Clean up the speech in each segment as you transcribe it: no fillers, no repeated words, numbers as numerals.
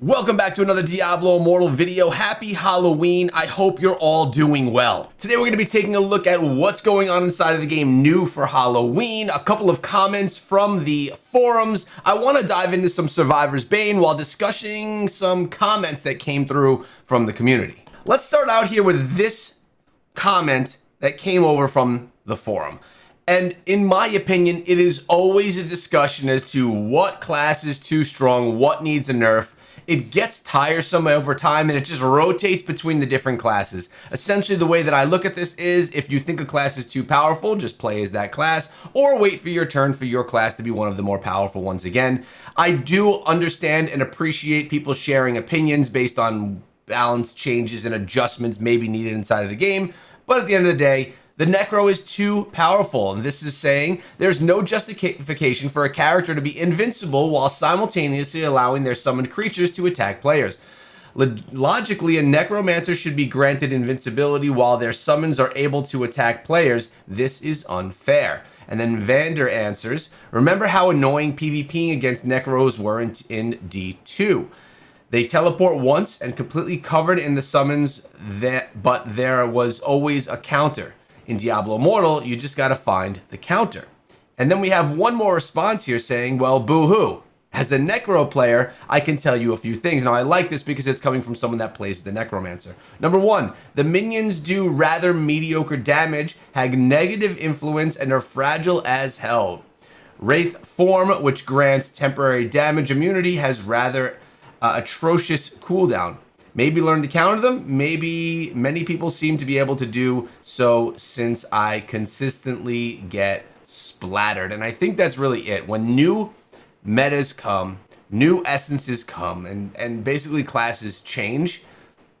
Welcome back to another Diablo Immortal video. Happy Halloween. I hope you're all doing well. Today we're going to be taking a look at what's going on inside of the game new for Halloween, a couple of comments from the forums. I want to dive into some Survivor's Bane while discussing some comments that came through from the community. Let's start out here with this comment that came over from the forum. And in my opinion, it is always a discussion as to what class is too strong, what needs a nerf. It gets tiresome over time and it just rotates between the different classes. Essentially, the way that I look at this is if you think a class is too powerful, just play as that class or wait for your turn for your class to be one of the more powerful ones again. I do understand and appreciate people sharing opinions based on balance changes and adjustments maybe needed inside of the game. But at the end of the day, the Necro is too powerful, and this is saying there's no justification for a character to be invincible while simultaneously allowing their summoned creatures to attack players. Logically, a Necromancer should be granted invincibility while their summons are able to attack players. This is unfair. And then Vander answers, remember how annoying PvPing against Necros were in D2. They teleport once and completely covered in the summons, but there was always a counter. In Diablo Immortal, you just gotta find the counter. And then we have one more response here saying, well, boo-hoo. As a Necro player, I can tell you a few things. Now, I like this because it's coming from someone that plays the Necromancer. Number one, the minions do rather mediocre damage, have negative influence, and are fragile as hell. Wraith form, which grants temporary damage immunity, has rather atrocious cooldown. Maybe learn to counter them. Maybe many people seem to be able to do so since I consistently get splattered. And I think that's really it. When new metas come, new essences come, and basically classes change,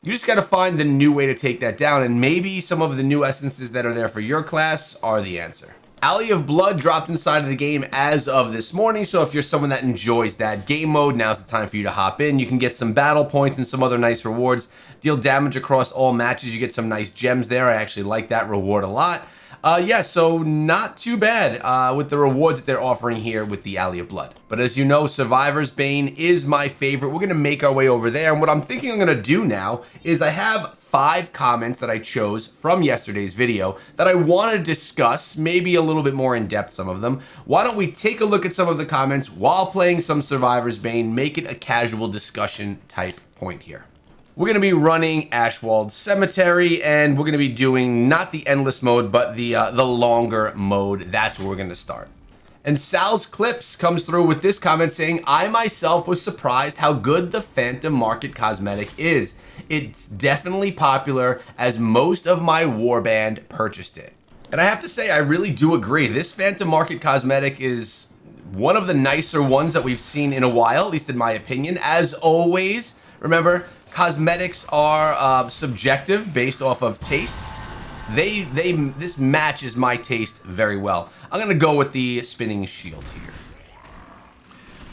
you just got to find the new way to take that down. And maybe some of the new essences that are there for your class are the answer. Alley of Blood dropped inside of the game as of this morning, so if you're someone that enjoys that game mode, now's the time for you to hop in. You can get some battle points and some other nice rewards. Deal damage across all matches. You get some nice gems there. I actually like that reward a lot. Yeah, so not too bad with the rewards that they're offering here with the Alley of Blood. But as you know, Survivor's Bane is my favorite. We're going to make our way over there, and what I'm thinking I'm going to do now is I have 5 comments that I chose from yesterday's video that I want to discuss, maybe a little bit more in depth, some of them. Why don't we take a look at some of the comments while playing some Survivor's Bane, make it a casual discussion type point here. We're going to be running Ashwald Cemetery, and we're going to be doing not the endless mode, but the longer mode. That's where we're going to start. And Sal's Clips comes through with this comment saying, I myself was surprised how good the Phantom Market cosmetic is. It's definitely popular as most of my warband purchased it. And I have to say, I really do agree. This Phantom Market cosmetic is one of the nicer ones that we've seen in a while, at least in my opinion. As always, remember, cosmetics are subjective based off of taste. This matches my taste very well. I'm gonna go with the spinning shield here.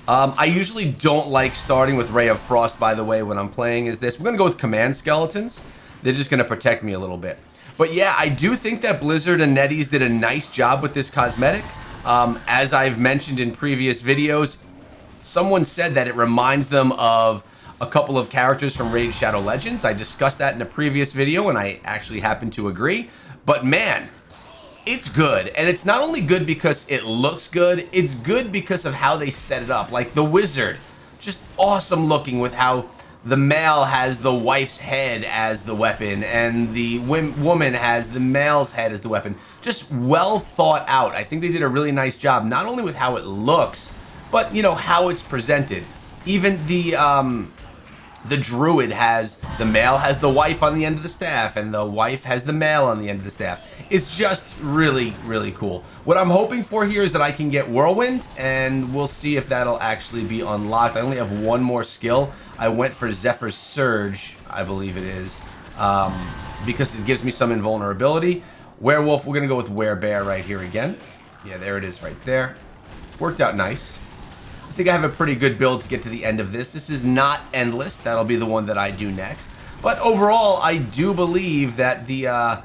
I usually don't like starting with Ray of Frost, by the way, when I'm playing is this. We're gonna go with Command Skeletons. They're just gonna protect me a little bit. But yeah, I do think that Blizzard and NetEase did a nice job with this cosmetic. As I've mentioned in previous videos, someone said that it reminds them of a couple of characters from Raid Shadow Legends. I discussed that in a previous video, and I actually happen to agree. But man, it's good. And it's not only good because it looks good, it's good because of how they set it up. Like the wizard, just awesome looking with how the male has the wife's head as the weapon, and the woman has the male's head as the weapon. Just well thought out. I think they did a really nice job, not only with how it looks, but you know, how it's presented. Even the druid has, the male has the wife on the end of the staff, and the wife has the male on the end of the staff. It's just really, really cool. What I'm hoping for here is that I can get Whirlwind, and we'll see if that'll actually be unlocked. I only have one more skill. I went for Zephyr's Surge, I believe it is, because it gives me some invulnerability. Werewolf, we're gonna go with Werebear right here again. Yeah, there it is right there. Worked out nice. I think I have a pretty good build to get to the end of this. This is not endless. That'll be the one that I do next. But overall, I do believe that the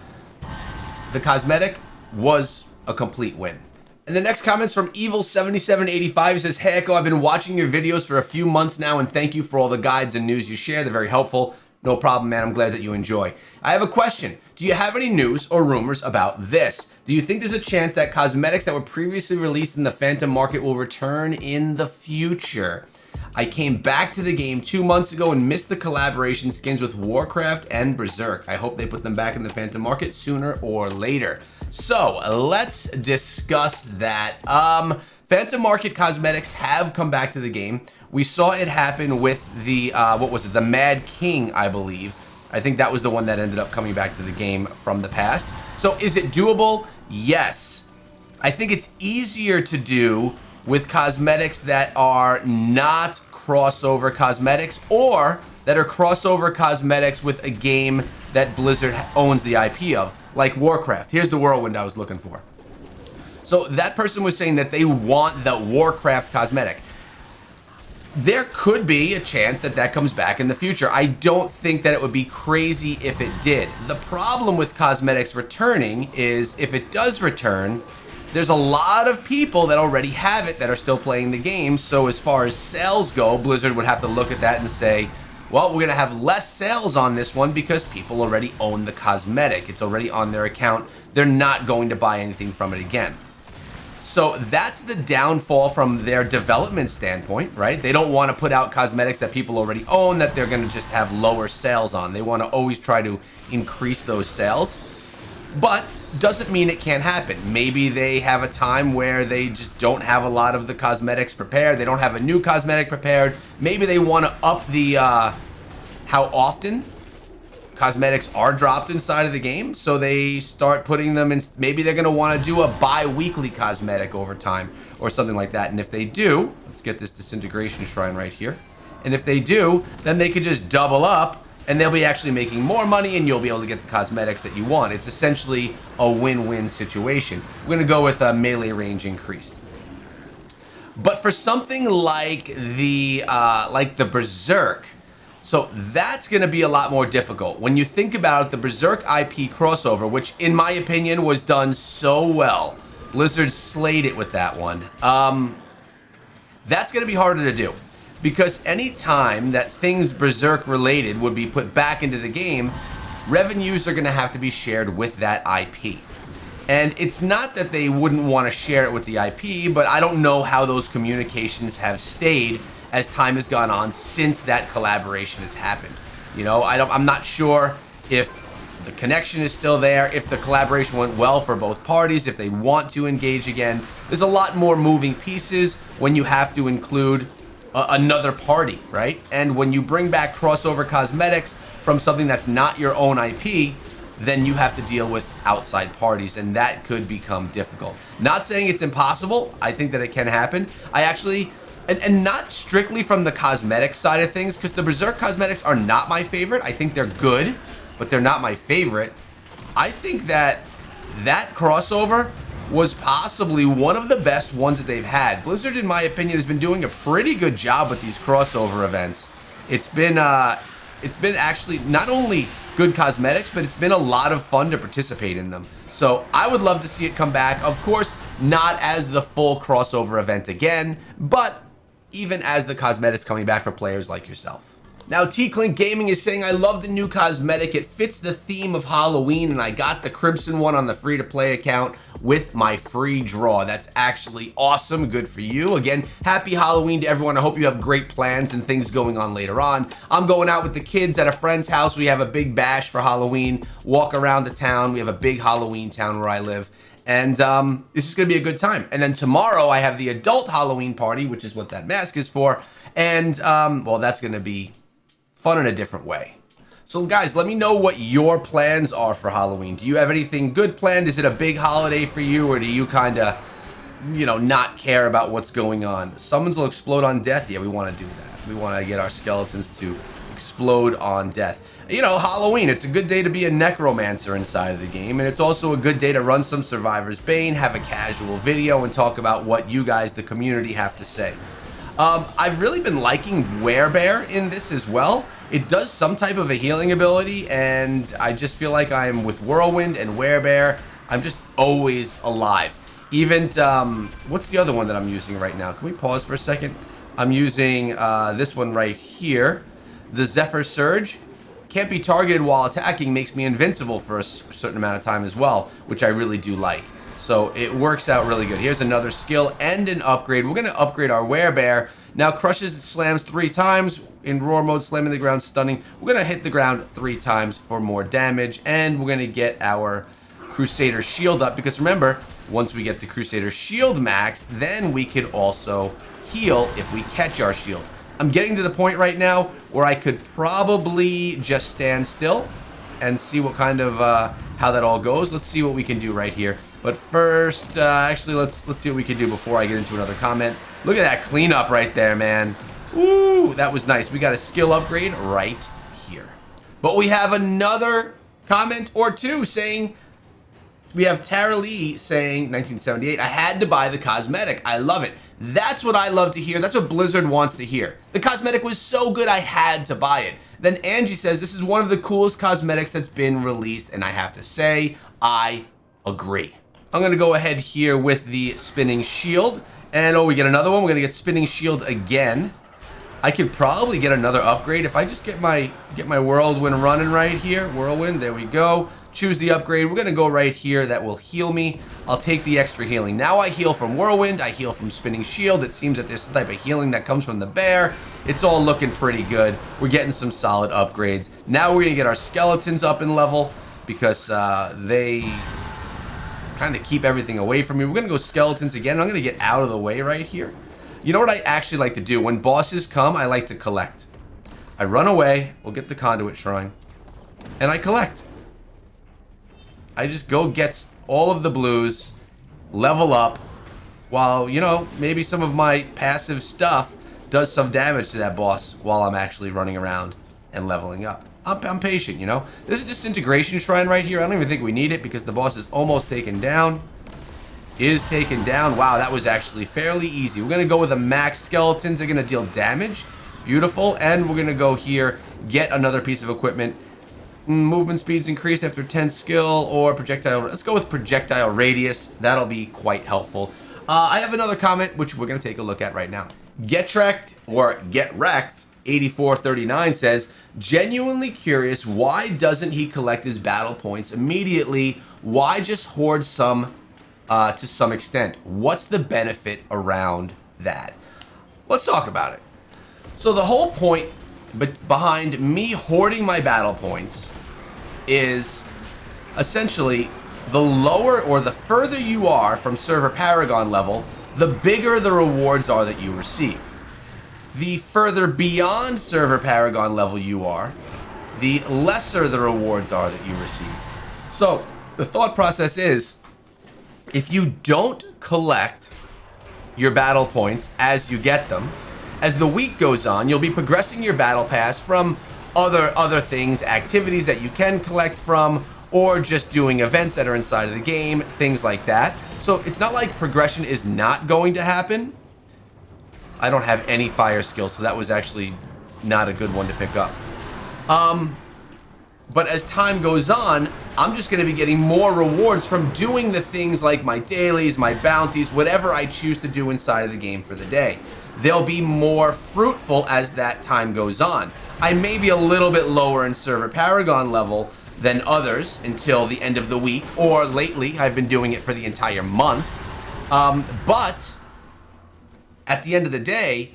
cosmetic was a complete win. And the next comment's from Evil7785. He says, "Hey Echo, I've been watching your videos for a few months now, and thank you for all the guides and news you share. They're very helpful." No problem, man. I'm glad that you enjoy. I have a question. Do you have any news or rumors about this? Do you think there's a chance that cosmetics that were previously released in the Phantom market will return in the future? I came back to the game 2 months ago and missed the collaboration skins with Warcraft and Berserk. I hope they put them back in the Phantom market sooner or later. So let's discuss that. Phantom market cosmetics have come back to the game. We saw it happen with the, what was it? The Mad King, I believe. I think that was the one that ended up coming back to the game from the past. So is it doable? Yes. I think it's easier to do with cosmetics that are not crossover cosmetics, or that are crossover cosmetics with a game that Blizzard owns the IP of, like Warcraft. Here's the whirlwind I was looking for. So that person was saying that they want the Warcraft cosmetic. There could be a chance that that comes back in the future. I don't think that it would be crazy if it did. The problem with cosmetics returning is, if it does return, there's a lot of people that already have it that are still playing the game. So as far as sales go, Blizzard would have to look at that and say, well, we're gonna have less sales on this one because people already own the cosmetic. It's already on their account. They're not going to buy anything from it again. So that's the downfall from their development standpoint, right? They don't want to put out cosmetics that people already own that they're going to just have lower sales on. They want to always try to increase those sales. But doesn't mean it can't happen. Maybe they have a time where they just don't have a lot of the cosmetics prepared. They don't have a new cosmetic prepared. Maybe they want to up the how often cosmetics are dropped inside of the game, so they start putting them in. Maybe they're going to want to do a bi-weekly cosmetic over time or something like that. And if they do, let's get this disintegration shrine right here. And if they do, then they could just double up and they'll be actually making more money, and you'll be able to get the cosmetics that you want. It's essentially a win-win situation. We're going to go with a melee range increased. But for something like the Berserk, so that's going to be a lot more difficult. When you think about it, the Berserk IP crossover, which in my opinion was done so well, Blizzard slayed it with that one. That's going to be harder to do, because any time that things Berserk related would be put back into the game, revenues are going to have to be shared with that IP. And it's not that they wouldn't want to share it with the IP, but I don't know how those communications have stayed as time has gone on since that collaboration has happened. You know, I'm not sure if the connection is still there, if the collaboration went well for both parties, if they want to engage again. There's a lot more moving pieces when you have to include another party, right? And when you bring back crossover cosmetics from something that's not your own IP, then you have to deal with outside parties, and that could become difficult. Not saying it's impossible. I think that it can happen. I actually, and not strictly from the cosmetic side of things, because the Berserk cosmetics are not my favorite. I think they're good, but they're not my favorite. I think that that crossover was possibly one of the best ones that they've had. Blizzard, in my opinion, has been doing a pretty good job with these crossover events. It's been actually not only good cosmetics, but it's been a lot of fun to participate in them. So I would love to see it come back. Of course, not as the full crossover event again, but even as the cosmetics coming back for players like yourself. Now, T-Clink Gaming is saying, I love the new cosmetic. It fits the theme of Halloween, and I got the Crimson one on the free-to-play account with my free draw. That's actually awesome. Good for you. Again, happy Halloween to everyone. I hope you have great plans and things going on later on. I'm going out with the kids at a friend's house. We have a big bash for Halloween, walk around the town. We have a big Halloween town where I live. And this is going to be a good time. And then tomorrow I have the adult Halloween party, which is what that mask is for. And, well, that's going to be fun in a different way. So guys, let me know what your plans are for Halloween. Do you have anything good planned? Is it a big holiday for you, or do you kind of, you know, not care about what's going on? Summons will explode on death. Yeah, we want to do that. We want to get our skeletons to explode on death. You know, Halloween, it's a good day to be a necromancer inside of the game, and it's also a good day to run some Survivor's Bane, have a casual video, and talk about what you guys, the community, have to say. I've really been liking Werebear in this as well. It does some type of a healing ability, and I just feel like I'm with Whirlwind and Werebear, I'm just always alive. Even, what's the other one that I'm using right now? Can we pause for a second? I'm using this one right here. The Zephyr Surge. Can't be targeted while attacking, makes me invincible for a certain amount of time as well, which I really do like. So it works out really good. Here's another skill and an upgrade. We're going to upgrade our Werebear. Now crushes and slams 3 times. In roar mode, slamming the ground, stunning. We're going to hit the ground 3 times for more damage. And we're going to get our Crusader Shield up. Because remember, once we get the Crusader Shield maxed, then we could also heal if we catch our shield. I'm getting to the point right now where I could probably just stand still and see what kind of, how that all goes. Let's see what we can do right here. But first, actually, let's see what we can do before I get into another comment. Look at that cleanup right there, man. Ooh, that was nice. We got a skill upgrade right here. But we have another comment or two saying, we have Tara Lee saying, 1978, I had to buy the cosmetic. I love it. That's what I love to hear. That's what Blizzard wants to hear. The cosmetic was so good, I had to buy it. Then Angie says, this is one of the coolest cosmetics that's been released, and I have to say, I agree. I'm going to go ahead here with the Spinning Shield. And oh, we get another one. We're going to get Spinning Shield again. I could probably get another upgrade if I just get my Whirlwind running right here. Whirlwind, there we go. Choose the upgrade. We're going to go right here. That will heal me. I'll take the extra healing. Now I heal from Whirlwind. I heal from Spinning Shield. It seems that there's some type of healing that comes from the bear. It's all looking pretty good. We're getting some solid upgrades. Now we're going to get our skeletons up in level because they kind of keep everything away from me. We're going to go skeletons again. I'm going to get out of the way right here. You know what I actually like to do? When bosses come, I like to collect. I run away. We'll get the Conduit Shrine. And I collect. I just go get all of the blues, level up, while, you know, maybe some of my passive stuff does some damage to that boss while I'm actually running around and leveling up. I'm patient, you know. This is Disintegration Shrine right here. I don't even think we need it because the boss is almost taken down. Is taken down. Wow, that was actually fairly easy. We're going to go with a max skeletons. They're going to deal damage. Beautiful. And we're going to go here, get another piece of equipment. Movement speed's increased after 10 skill or projectile. Let's go with projectile radius. That'll be quite helpful. I have another comment, which we're going to take a look at right now. Get Wrecked, or Get Wrecked, 8439 says, genuinely curious, why doesn't he collect his battle points immediately? Why just hoard some to some extent? What's the benefit around that? Let's talk about it. So the whole point behind me hoarding my battle points is essentially the lower or the further you are from server Paragon level, the bigger the rewards are that you receive. The further beyond server Paragon level you are, the lesser the rewards are that you receive. So the thought process is, if you don't collect your battle points as you get them, as the week goes on, you'll be progressing your battle pass from other things, activities that you can collect from, or just doing events that are inside of the game, things like that. So it's not like progression is not going to happen. I don't have any fire skills, so that was actually not a good one to pick up. But as time goes on, I'm just going to be getting more rewards from doing the things like my dailies, my bounties, whatever I choose to do inside of the game for the day. They'll be more fruitful as that time goes on. I may be a little bit lower in server Paragon level than others until the end of the week, or lately, I've been doing it for the entire month. But at the end of the day,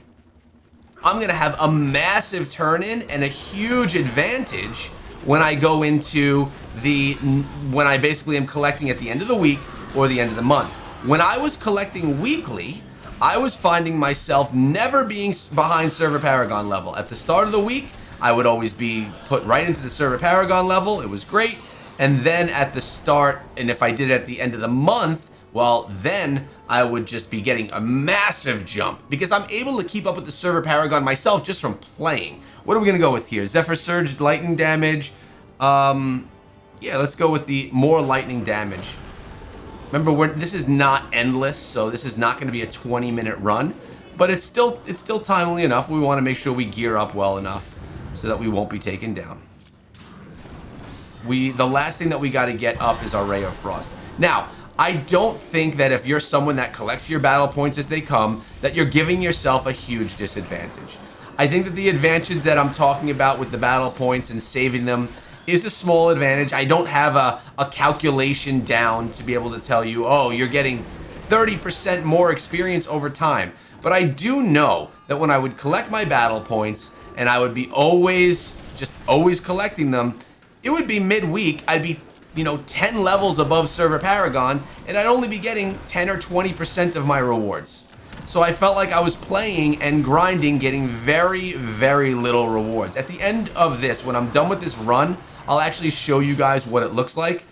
I'm going to have a massive turn-in and a huge advantage when I go into when I basically am collecting at the end of the week or the end of the month. When I was collecting weekly, I was finding myself never being behind server Paragon level. At the start of the week, I would always be put right into the server Paragon level. It was great. And then at the start, and if I did it at the end of the month, well, then I would just be getting a massive jump because I'm able to keep up with the server Paragon myself just from playing. What are we going to go with here? Zephyr Surge, lightning damage. Yeah, let's go with the more lightning damage. Remember, this is not endless, so this is not going to be a 20-minute run, but it's still timely enough. We want to make sure we gear up well enough so that we won't be taken down. The last thing that we got to get up is our Ray of Frost. Now, I don't think that if you're someone that collects your battle points as they come, that you're giving yourself a huge disadvantage. I think that the advantage that I'm talking about with the battle points and saving them is a small advantage. I don't have a calculation down to be able to tell you, oh, you're getting 30% more experience over time. But I do know that when I would collect my battle points and I would be always collecting them, it would be midweek. I'd be, 10 levels above Server Paragon, and I'd only be getting 10 or 20% of my rewards. So I felt like I was playing and grinding, getting very, very little rewards. At the end of this, when I'm done with this run, I'll actually show you guys what it looks like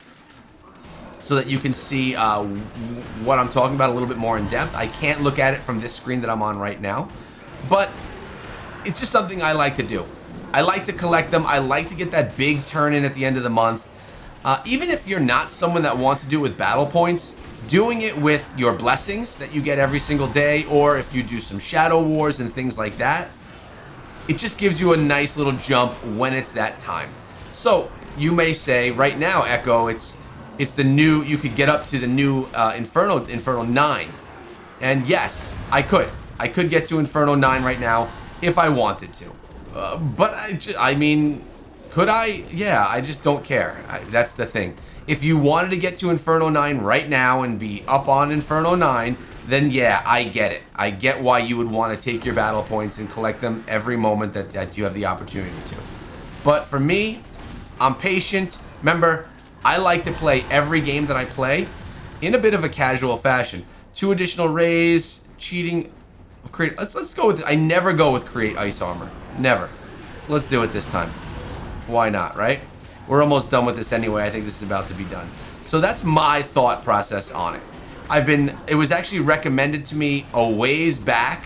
so that you can see what I'm talking about a little bit more in depth. I can't look at it from this screen that I'm on right now, but it's just something I like to do. I like to collect them. I like to get that big turn in at the end of the month. Even if you're not someone that wants to do it with battle points, doing it with your blessings that you get every single day, or if you do some shadow wars and things like that, it just gives you a nice little jump when it's that time. So you may say right now, Echo, it's the new, you could get up to the new Inferno 9. And yes, I could get to Inferno 9 right now if I wanted to. But I mean, could I? Yeah, I just don't care. That's the thing. If you wanted to get to Inferno 9 right now and be up on Inferno 9, then yeah, I get it. I get why you would want to take your battle points and collect them every moment that you have the opportunity to. But for me, I'm patient. Remember, I like to play every game that I play in a bit of a casual fashion. 2 additional rays, cheating. Let's go with, I never go with create ice armor. Never. So let's do it this time. Why not, right? We're almost done with this anyway. I think this is about to be done. So that's my thought process on it. It was actually recommended to me a ways back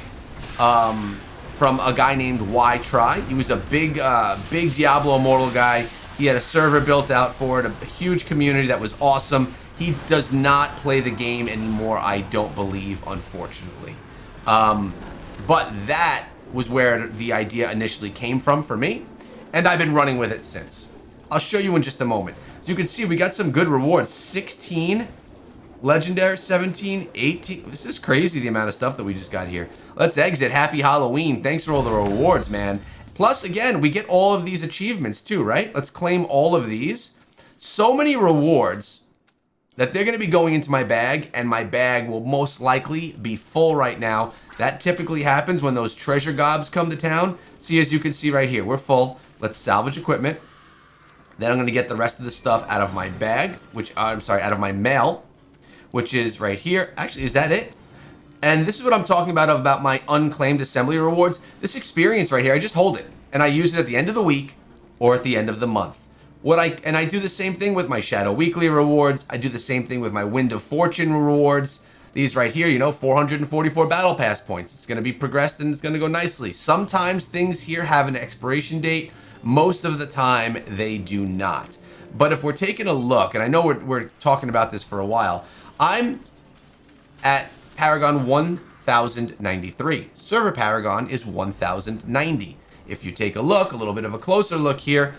from a guy named Y Try. He was a big Diablo Immortal guy. He had a server built out for it, a huge community that was awesome. He does not play the game anymore, I don't believe, unfortunately. But that was where the idea initially came from for me, and I've been running with it since. I'll show you in just a moment. So you can see we got some good rewards. 16 legendary, 17, 18. This is crazy, the amount of stuff that we just got here. Let's exit. Happy Halloween. Thanks for all the rewards, man. Plus, again, we get all of these achievements too, right? Let's claim all of these. So many rewards that they're going to be going into my bag, and my bag will most likely be full right now. That typically happens when those treasure gobs come to town. See, as you can see right here, we're full. Let's salvage equipment. Then I'm going to get the rest of the stuff out of my bag, out of my mail, which is right here. Actually, is that it? And this is what I'm talking about my unclaimed assembly rewards. This experience right here, I just hold it, and I use it at the end of the week or at the end of the month. And I do the same thing with my Shadow Weekly rewards. I do the same thing with my Wind of Fortune rewards. These right here, 444 Battle Pass points. It's going to be progressed and it's going to go nicely. Sometimes things here have an expiration date. Most of the time, they do not. But if we're taking a look, and I know we're talking about this for a while, I'm at Paragon 1093. Server Paragon is 1090. If you take a look, a little bit of a closer look here,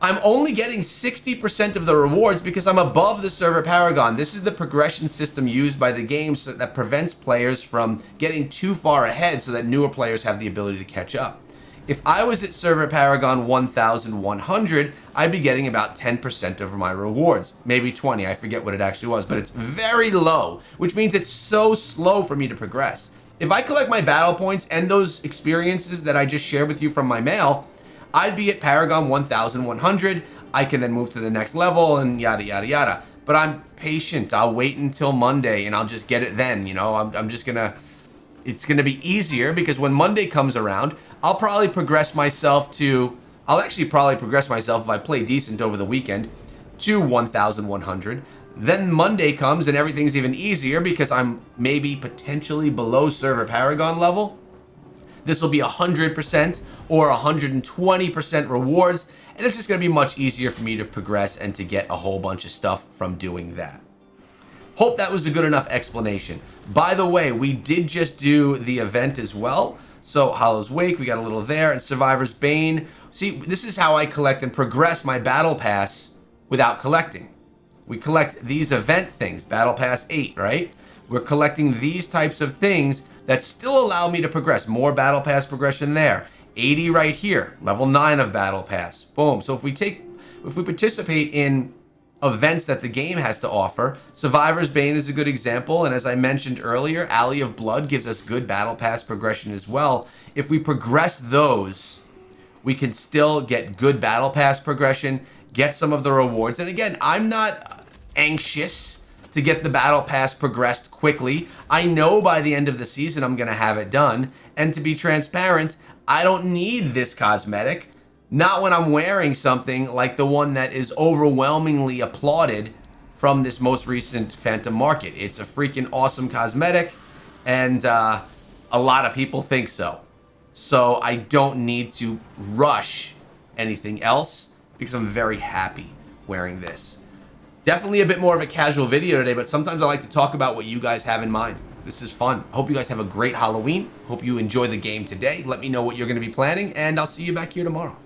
I'm only getting 60% of the rewards because I'm above the Server Paragon. This is the progression system used by the game that prevents players from getting too far ahead so that newer players have the ability to catch up. If I was at Server Paragon 1100, I'd be getting about 10% of my rewards. Maybe 20, I forget what it actually was, but it's very low, which means it's so slow for me to progress. If I collect my battle points and those experiences that I just shared with you from my mail, I'd be at Paragon 1100. I can then move to the next level and yada, yada, yada. But I'm patient. I'll wait until Monday and I'll just get it then. I'm just gonna, it's gonna be easier because when Monday comes around, I'll actually progress myself if I play decent over the weekend, to 1100. Then Monday comes and everything's even easier because I'm maybe potentially below Server Paragon level. This will be 100% or 120% rewards, and it's just going to be much easier for me to progress and to get a whole bunch of stuff from doing that. Hope that was a good enough explanation. By the way, we did just do the event as well. So Hollow's Wake, we got a little there, and Survivor's Bane. See, this is how I collect and progress my battle pass without collecting. We collect these event things, Battle Pass 8, right? We're collecting these types of things that still allow me to progress. More Battle Pass progression there. 80 right here, level 9 of Battle Pass. Boom. So if we participate in events that the game has to offer, Survivor's Bane is a good example, and as I mentioned earlier, Alley of Blood gives us good Battle Pass progression as well. If we progress those, we can still get good Battle Pass progression, get some of the rewards. And again, I'm not anxious to get the Battle Pass progressed quickly. I know by the end of the season I'm going to have it done. And to be transparent, I don't need this cosmetic. Not when I'm wearing something like the one that is overwhelmingly applauded from this most recent Phantom Market. It's a freaking awesome cosmetic, and a lot of people think so. So I don't need to rush anything else because I'm very happy wearing this. Definitely a bit more of a casual video today, but sometimes I like to talk about what you guys have in mind. This is fun. I hope you guys have a great Halloween. Hope you enjoy the game today. Let me know what you're going to be planning, and I'll see you back here tomorrow.